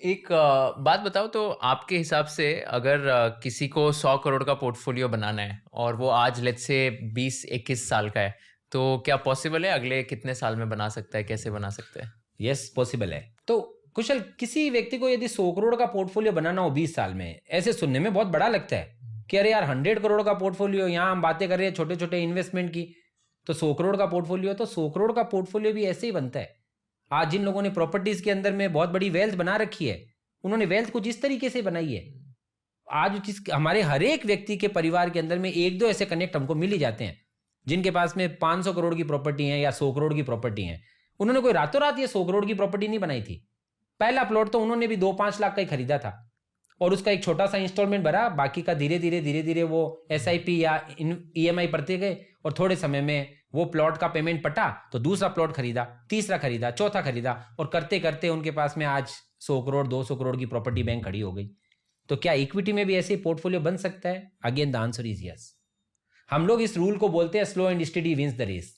एक बात बताओ तो आपके हिसाब से अगर किसी को 100 करोड़ का पोर्टफोलियो बनाना है और वो आज लेट्स से 20-21 साल का है, तो क्या पॉसिबल है? अगले कितने साल में बना सकता है? कैसे बना सकता है? यस, पॉसिबल है। तो कुशल, किसी व्यक्ति को यदि 100 करोड़ का पोर्टफोलियो बनाना हो 20 साल में, ऐसे सुनने में बहुत बड़ा लगता है कि अरे यार 100 करोड़ का पोर्टफोलियो, यहाँ हम बातें कर रहे हैं छोटे छोटे इन्वेस्टमेंट की, तो 100 करोड़ का पोर्टफोलियो, तो 100 करोड़ का पोर्टफोलियो भी ऐसे ही बनता है। आज जिन लोगों ने प्रॉपर्टीज के अंदर में बहुत बड़ी वेल्थ बना रखी है, उन्होंने वेल्थ कुछ इस तरीके से बनाई है। आज जिस हमारे हर एक व्यक्ति के परिवार के अंदर में एक दो ऐसे कनेक्ट हमको मिल ही जाते हैं जिनके पास में 500 करोड़ की प्रॉपर्टी है या 100 करोड़ की प्रॉपर्टी है। उन्होंने कोई रातों रात ये 100 करोड़ की प्रॉपर्टी नहीं बनाई थी। पहला प्लॉट तो उन्होंने भी 2-5 लाख का ही खरीदा था और उसका एक छोटा सा इंस्टॉलमेंट भरा, बाकी का धीरे धीरे वो एसआईपी या ईएमआई भरते गए और थोड़े समय में वो प्लॉट का पेमेंट पटा तो दूसरा प्लॉट खरीदा, तीसरा खरीदा, चौथा खरीदा और करते करते उनके पास में आज 100 करोड़ 200 करोड़ की प्रॉपर्टी बैंक खड़ी हो गई। तो क्या इक्विटी में भी ऐसे पोर्टफोलियो बन सकता है? Again the answer is yes. हम लोग इस रूल को बोलते हैं slow and steady wins the race.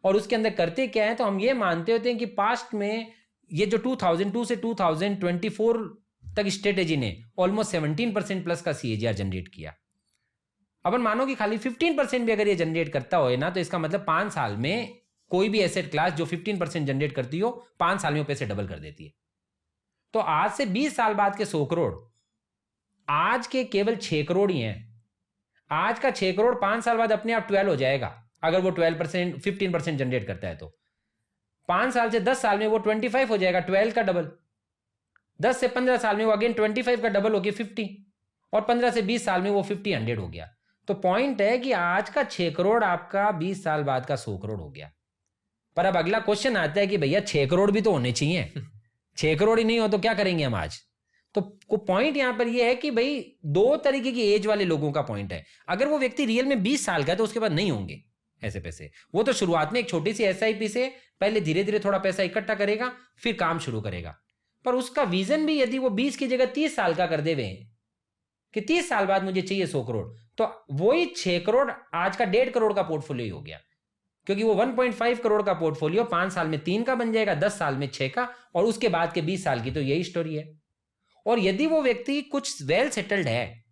और उसके अंदर करते क्या है, तो हम ये मानते होते हैं कि पास्ट में ये जो 2002 से 2024 तक स्ट्रेटेजी ने ऑलमोस्ट 17% प्लस का सीएजीआर जनरेट किया। अपन मानो कि खाली 15% भी अगर ये जनरेट करता हो ना, तो इसका मतलब 5 साल में कोई भी एसेट क्लास जो 15% जनरेट करती हो, 5 साल में वो पैसे डबल कर देती है। तो आज से 20 साल बाद के 100 करोड़ आज के केवल 6 करोड़ ही हैं। आज का 6 करोड़ 5 साल बाद अपने आप 12 हो जाएगा अगर वो 12% 15% जनरेट करता है। तो 5 साल से 10 साल में वो 25 हो जाएगा, 12 का डबल। 10 से 15 साल में वो अगेन 25 का डबल हो गया 50, और 15 से 20 साल में वो 50 100 हो गया। तो पॉइंट है कि आज का 6 करोड़ आपका 20 साल बाद का 100 करोड़ हो गया। पर अब अगला क्वेश्चन आता है कि भैया 6 करोड़ भी तो होने चाहिए। 6 करोड़ ही नहीं हो तो क्या करेंगे हम आज? तो पॉइंट यहां पर यह है कि भाई दो तरीके की एज वाले लोगों का पॉइंट है। अगर वो व्यक्ति रियल में 20 साल का है तो उसके पास नहीं होंगे ऐसे पैसे। वो तो शुरुआत में एक छोटी सी एसआईपी से पहले धीरे धीरे थोड़ा पैसा इकट्ठा करेगा, फिर काम शुरू करेगा। पर उसका विजन भी यदि वो 20 की जगह 30 साल का कर देवे कि 30 साल बाद मुझे चाहिए 100 करोड़, तो वही 6 करोड़ आज का 1.5 करोड़ का पोर्टफोलियो हो गया। क्योंकि वो 1.5 करोड़ का पोर्टफोलियो 5 साल में 3 का बन जाएगा, 10 साल में 6 का, और उसके बाद के 20 साल की तो यही स्टोरी है। और यदि वो व्यक्ति कुछ वेल सेटल्ड है,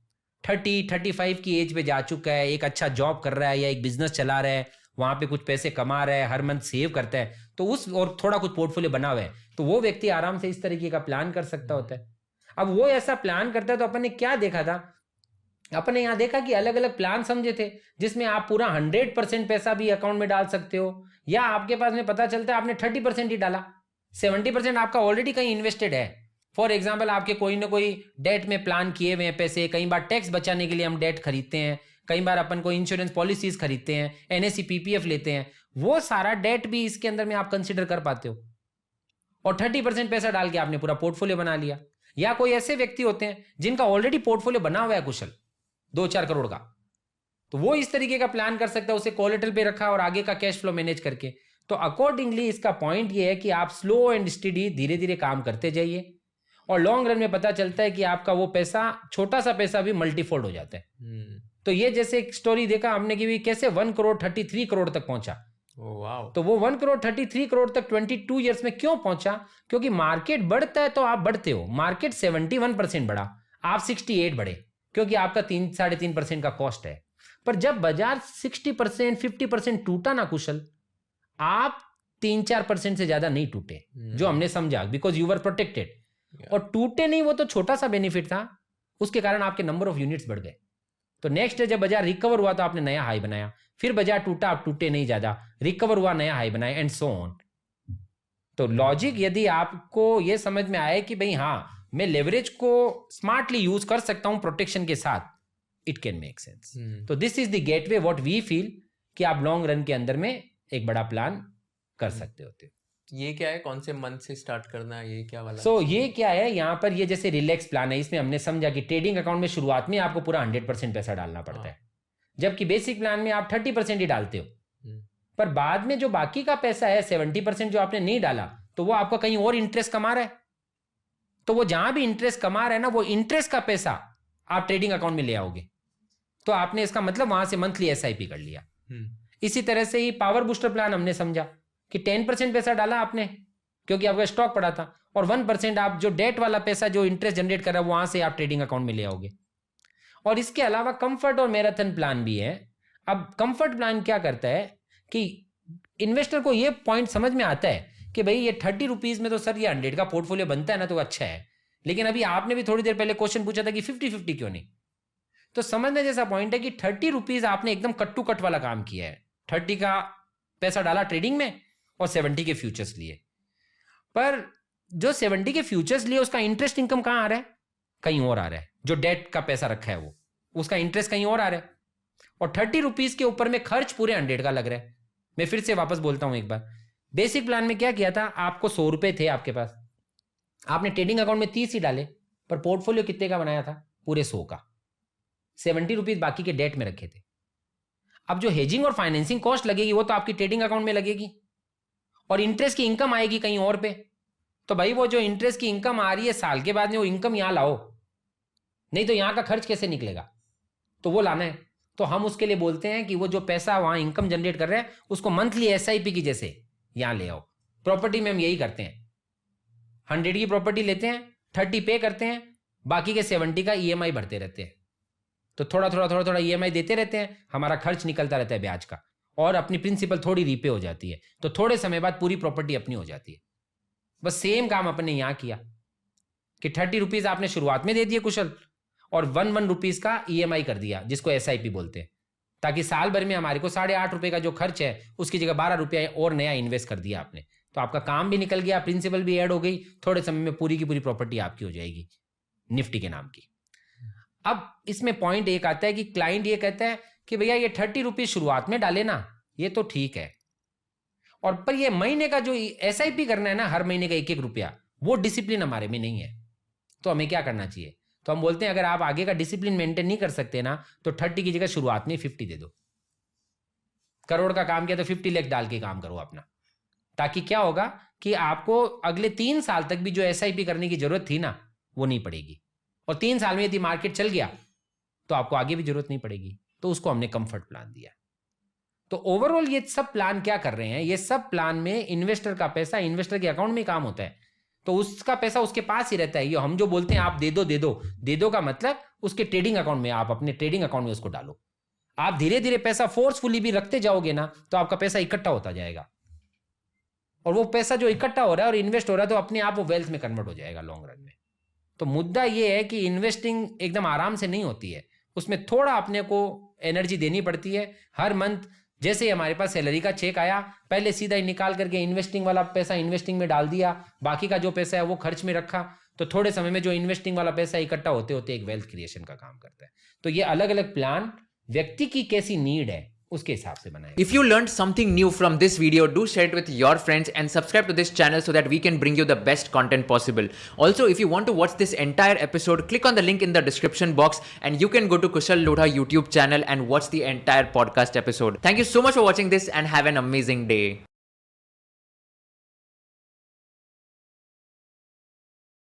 30-35 की एज पे जा चुका है, एक अच्छा जॉब कर रहा है या एक बिजनेस चला रहा है, वहां पे कुछ पैसे कमा रहा है, हर मंथ सेव करता है, तो उस और थोड़ा कुछ पोर्टफोलियो बना हुआ है, तो वो व्यक्ति आराम से इस तरीके का प्लान कर सकता होता है। अब वो ऐसा प्लान करता है तो अपन ने क्या देखा था, अपन ने यहां देखा कि अलग अलग प्लान समझे थे जिसमें आप पूरा 100% पैसा भी अकाउंट में डाल सकते हो, या आपके पास में पता चलता है आपने 30% ही डाला, 70% आपका ऑलरेडी कहीं इन्वेस्टेड है। फॉर एग्जाम्पल आपके कोई ना कोई डेट में प्लान किए हुए हैं पैसे, कई बार टैक्स बचाने के लिए हम डेट खरीदते हैं, कई बार अपन को इंश्योरेंस पॉलिसीज खरीदते हैं, एनएससी पीपीएफ लेते हैं, वो सारा डेट भी इसके अंदर में आप कंसिडर कर पाते हो। और 30% पैसा डाल के आपने पूरा पोर्टफोलियो बना लिया। या कोई ऐसे व्यक्ति होते हैं जिनका ऑलरेडी पोर्टफोलियो बना हुआ है कुशल 2-4 करोड़ का, तो वो इस तरीके का प्लान कर सकता है, उसे कोलेटरल पे रखा और आगे का कैश फ्लो मैनेज करके। तो अकॉर्डिंगली इसका पॉइंट ये है कि आप स्लो एंड स्टडी धीरे धीरे काम करते जाइए, और लॉन्ग रन में पता चलता है कि आपका वो पैसा, छोटा सा पैसा भी मल्टीफोल्ड हो जाता है। तो ये जैसे एक स्टोरी देखा हमने कि कैसे 1 करोड़ 33 करोड़ तक पहुंचा। तो वो 1 करोड़ 33 करोड़ तक 22 ईयर्स में क्यों पहुंचा? क्योंकि मार्केट बढ़ता है तो आप बढ़ते हो। मार्केट 71% बढ़ा, आप 68 बढ़े, क्योंकि आपका 3-3.5% का कॉस्ट है। पर जब बाजार 60% 50% टूटा ना कुशल, आप 3-4% से ज्यादा नहीं टूटे, जो हमने समझा, बिकॉज यू वर प्रोटेक्टेड। और टूटे नहीं, वो तो छोटा सा बेनिफिट था, उसके कारण आपके नंबर ऑफ यूनिट्स बढ़ गए। तो नेक्स्ट डे जब बाजार रिकवर हुआ तो आपने नया हाई बनाया, फिर बाजार टूटा, आप टूटे नहीं ज्यादा, रिकवर हुआ, नया हाई बनाया, एंड सो ऑन। तो लॉजिक यदि आपको यह समझ में आए कि भाई हाँ, मैं लेवरेज को स्मार्टली यूज कर सकता हूं प्रोटेक्शन के साथ, इट कैन मेक सेंस। तो this is the gateway what we feel कि आप लॉन्ग रन के अंदर में एक बड़ा प्लान कर सकते होते हो। ये क्या है? कौन से मंथ से स्टार्ट करना है? ये क्या वाला? ये क्या है यहाँ पर, ये जैसे रिलैक्स प्लान है, इसमें हमने समझा कि ट्रेडिंग अकाउंट में शुरुआत में आपको पूरा 100% पैसा डालना पड़ता है, जबकि बेसिक प्लान में आप 30% ही डालते हो। पर बाद में जो बाकी का पैसा है 70% जो आपने नहीं डाला, तो वो आपका कहीं और इंटरेस्ट कमा रहा है। तो वो जहां भी इंटरेस्ट कमा रहा है ना, वो इंटरेस्ट का पैसा आप ट्रेडिंग अकाउंट में ले आओगे, तो आपने इसका मतलब वहां से मंथली एसआईपी कर लिया। इसी तरह से ही पावर बूस्टर प्लान हमने समझा कि 10% पैसा डाला आपने क्योंकि आपका स्टॉक पड़ा था, और 1% आप जो डेट वाला पैसा जो इंटरेस्ट जनरेट कर रहा है वहां से आप ट्रेडिंग अकाउंट में ले आओगे। और इसके अलावा कंफर्ट और मैराथन प्लान भी है। अब कंफर्ट प्लान क्या करता है कि इन्वेस्टर को ये पॉइंट समझ में आता है कि भाई ये 30 रुपीज में तो सर ये 100 का पोर्टफोलियो बनता है ना, तो अच्छा है, लेकिन अभी आपने भी थोड़ी देर पहले क्वेश्चन पूछा था कि 50-50 क्यों नहीं। तो समझने जैसा पॉइंट है कि 30 रुपीज आपने एकदम कट टू कट वाला काम किया है। 30 का पैसा डाला ट्रेडिंग में और 70 के फ्यूचर्स लिए, पर जो 70 के फ्यूचर्स लिए उसका इंटरेस्ट इनकम कहां आ रहा है? कहीं और आ रहा है। जो डेट का पैसा रखा है वो, उसका इंटरेस्ट कहीं और आ रहा है, और 30 रुपीज के ऊपर में खर्च पूरे 100 का लग रहा है। मैं फिर से वापस बोलता हूं एक बार, बेसिक प्लान में क्या किया था, आपको 100 रुपए थे आपके पास, आपने ट्रेडिंग अकाउंट में 30 ही डाले, पर पोर्टफोलियो कितने का बनाया था? पूरे 100 का। 70 रुपीज बाकी के डेट में रखे थे। अब जो हेजिंग और फाइनेंसिंग कॉस्ट लगेगी वो तो आपकी ट्रेडिंग अकाउंट में लगेगी, और इंटरेस्ट की इनकम आएगी कहीं और पे। तो भाई वो जो इंटरेस्ट की इनकम आ रही है साल के बाद में, वो इनकम यहां लाओ, नहीं तो यहां का खर्च कैसे निकलेगा? तो वो लाना है। तो हम उसके लिए बोलते हैं कि वो जो पैसा वहां इनकम जनरेट कर रहे हैं उसको मंथली एसआईपी की जैसे यहां ले आओ। प्रॉपर्टी में हम यही करते हैं, 100 की प्रॉपर्टी लेते हैं, 30 पे करते हैं, बाकी के 70 का ईएमआई भरते रहते हैं। तो थोड़ा थोड़ा ईएमआई देते रहते हैं, हमारा खर्च निकलता रहता है ब्याज का, और अपनी प्रिंसिपल थोड़ी रीपे हो जाती है। तो थोड़े समय बाद पूरी प्रॉपर्टी अपनी हो जाती है। बस सेम काम अपने यहां किया कि 30 रुपीज आपने शुरुआत में दे दिए कुशल, और 1 रुपीज का ईएमआई कर दिया, जिसको एसआईपी बोलते हैं, ताकि साल भर में हमारे को 8.5 रुपए का जो खर्च है उसकी जगह 12 रुपया और नया इन्वेस्ट कर दिया आपने। तो आपका काम भी निकल गया, प्रिंसिपल भी ऐड हो गई, थोड़े समय में पूरी की पूरी प्रॉपर्टी आपकी हो जाएगी निफ्टी के नाम की। अब इसमें पॉइंट एक आता है कि क्लाइंट ये कहता है कि भैया ये 30 रुपीज शुरुआत में डाले ना, ये तो ठीक है, और पर ये महीने का जो एसआईपी करना है ना, हर महीने का 1-1 रुपया, वो डिसिप्लिन हमारे में नहीं है। तो हमें क्या करना चाहिए? तो हम बोलते हैं अगर आप आगे का डिसिप्लिन मेंटेन नहीं कर सकते ना, तो 30 की जगह शुरुआत में 50 दे दो। करोड़ का काम किया तो 50 लाख डाल के काम करो अपना, ताकि क्या होगा कि आपको अगले 3 साल तक भी जो एसआईपी करने की जरूरत थी ना, वो नहीं पड़ेगी। और 3 साल में यदि मार्केट चल गया तो आपको आगे भी जरूरत नहीं पड़ेगी। तो उसको हमने कंफर्ट प्लान दिया। तो ओवरऑल ये सब प्लान क्या कर रहे हैं? ये सब प्लान में इन्वेस्टर का पैसा इन्वेस्टर के अकाउंट में काम होता है, तो उसका पैसा उसके पास ही रहता है। ये हम जो बोलते हैं आप दे दो का मतलब उसके ट्रेडिंग अकाउंट में, आप अपने ट्रेडिंग अकाउंट में उसको डालो। आप धीरे धीरे पैसा फोर्सफुली भी रखते जाओगे ना, तो आपका पैसा इकट्ठा होता जाएगा, और वो पैसा जो इकट्ठा हो रहा है और इन्वेस्ट हो रहा है, तो अपने आप वो वेल्थ में कन्वर्ट हो जाएगा लॉन्ग रन में। तो मुद्दा ये है कि इन्वेस्टिंग एकदम आराम से नहीं होती है, उसमें थोड़ा अपने को एनर्जी देनी पड़ती है। हर मंथ जैसे ही हमारे पास सैलरी का चेक आया, पहले सीधा ही निकाल करके इन्वेस्टिंग वाला पैसा इन्वेस्टिंग में डाल दिया, बाकी का जो पैसा है वो खर्च में रखा। तो थोड़े समय में जो इन्वेस्टिंग वाला पैसा इकट्ठा होते होते एक वेल्थ क्रिएशन का काम करता है। तो ये अलग अलग प्लान व्यक्ति की कैसी नीड है उसके हिसाब से बनाए। If you learned something new from this video, do share it with your friends and subscribe to this channel so that we can bring you the best content possible. Also, if you want to watch this entire episode, click on the link in the description box and you can go to Kushal Lodha YouTube channel and watch the entire podcast episode. Thank you so much for watching this and have an amazing day.